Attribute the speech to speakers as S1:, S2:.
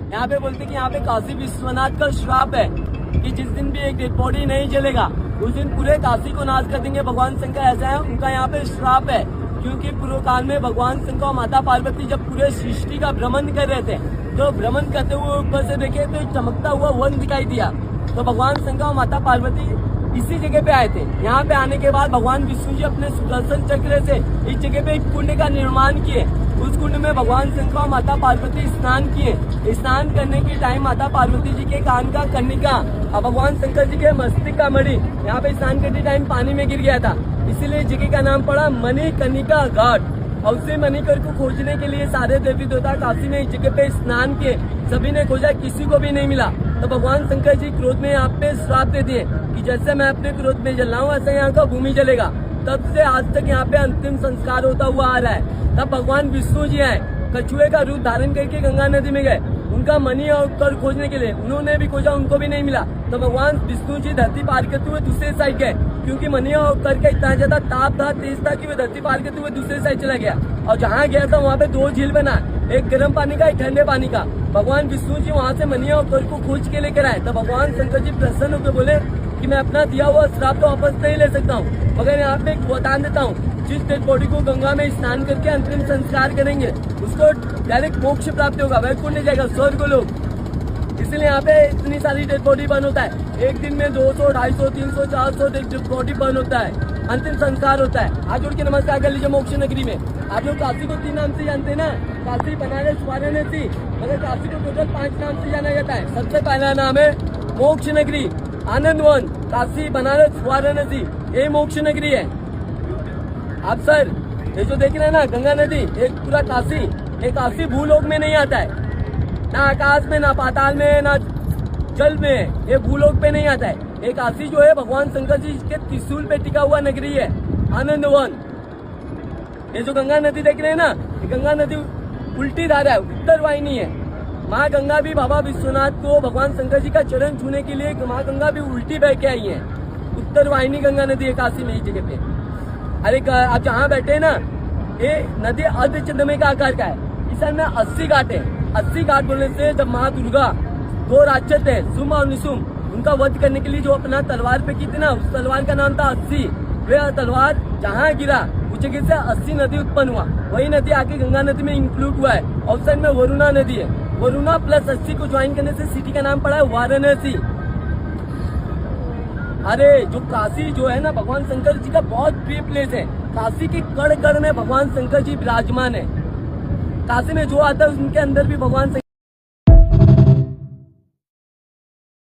S1: यहाँ पे बोलते कि यहाँ पे काशी विश्वनाथ का श्राप है कि जिस दिन भी एक डेड बॉडी नहीं जलेगा उस दिन पूरे काशी को नाश कर देंगे। भगवान शंकर ऐसा है, उनका यहाँ पे श्राप है, क्योंकि पूर्व काल में भगवान शंकर और माता पार्वती जब पूरे सृष्टि का भ्रमण कर रहे थे तो भ्रमण करते हुए ऊपर से देखे तो एक चमकता हुआ वन दिखाई दिया। तो भगवान शंकर और माता पार्वती इसी जगह पे आए थे। यहाँ पे आने के बाद भगवान विष्णु जी अपने सुदर्शन चक्र से इस जगह पे एक कुंड का निर्माण किए। उस कुंड में भगवान शंकर और माता पार्वती स्नान किए। स्नान करने के टाइम माता पार्वती जी के कान का कन्निका और भगवान शंकर जी के मस्तिष्क का मणि यहाँ पे स्नान करते टाइम पानी में गिर गया था, इसीलिए जगह का नाम पड़ा मणिकर्णिका घाट। और उसे मणिकर को खोजने के लिए सारे देवी देवता काशी में इस जगह पे स्नान किए। सभी ने खोजा, किसी को भी नहीं मिला। तो भगवान शंकर जी क्रोध में यहाँ पे श्राप दे दिए कि जैसे मैं अपने क्रोध में जल रहा हूँ ऐसे यहाँ का भूमि जलेगा। तब से आज तक यहाँ पे अंतिम संस्कार होता हुआ आ रहा है। तब भगवान विष्णु जी आए, कछुए का रूप धारण करके गंगा नदी में गए उनका मणि और कर खोजने के लिए। उन्होंने भी खोजा, उनको भी नहीं मिला। तो भगवान विष्णु जी धरती पार करते हुए दूसरे साइड गए, क्योंकि मणि और कर का इतना ज्यादा ताप था, तेज था कि वो धरती पार करते हुए दूसरे साइड चला गया। और जहाँ गया था वहाँ पे दो झील बना, एक गर्म पानी का, एक ठंडे पानी का। भगवान विष्णु जी वहाँ से मणि और कर को खोज के लेकर आए। तो भगवान शंकर जी प्रसन्न होकर बोले कि मैं अपना दिया हुआ श्राप तो वापस नहीं ले सकता हूँ, मगर यहाँ पे एक वरदान देता हूँ, जिस डेड बॉडी को गंगा में स्नान करके अंतिम संस्कार करेंगे उसको डायरेक्ट मोक्ष प्राप्त होगा, वैकुंठ जाएगा, स्वर्ग लोग। इसलिए यहाँ पे इतनी सारी डेड बॉडी बर्न होता है। एक दिन में 200, 250, 300, 400 डेड बॉडी बर्न होता है, अंतिम संस्कार होता है। हाथ जोड़ के नमस्कार कर लीजिए मोक्ष नगरी में। आप लोग काशी को 3 नाम से जानते हैं ना, काशी, बनारस, वाराणसी, मगर काशी को टोटल 5 नाम से जाना जाता है। सबसे पहला नाम है मोक्ष नगरी, आनंद वन। काशी, बनारस, वाराणसी, ये मोक्ष नगरी है। आप सर ये जो देख रहे हैं ना गंगा नदी, एक पूरा काशी, ये काशी भूलोक में नहीं आता है, ना आकाश में, ना पाताल में, ना जल में, ये भूलोक पे नहीं आता है। ये काशी जो है भगवान शंकर जी के त्रिशूल पे टिका हुआ नगरी है, आनंद वन। ये जो गंगा नदी देख रहे हैं ना, ये गंगा नदी उल्टी धारा है, उत्तर वाहिनी है। माँ गंगा भी बाबा विश्वनाथ को भगवान शंकर जी का चरण छूने के लिए माँ गंगा भी उल्टी बह के आई है। उत्तर वाहिनी गंगा नदी है काशी में, इस जगह पे। अरे आप जहाँ बैठे हैं ना, ये नदी अर्धचंद्रमे का आकार का है। इस में 80 घाट है। 80 घाट बोलने से जब माँ दुर्गा 2 राक्षस थे, शुंभ और निशुंभ, उनका वध करने के लिए जो अपना तलवार पे की थी ना, उस तलवार का नाम था 80। वह तलवार जहाँ गिरा उस जगह से 80 नदी उत्पन्न हुआ। वही नदी आके गंगा नदी में इंक्लूड हुआ है। और साइड में वरुणा नदी है। वरुणा प्लस 80 को ज्वाइन करने से सिटी का नाम पड़ा है वाराणसी। अरे जो काशी जो है ना, भगवान शंकर जी का बहुत प्रिय प्लेस है। काशी के कण कण में भगवान शंकर जी विराजमान है। काशी में जो आता है उनके अंदर भी भगवान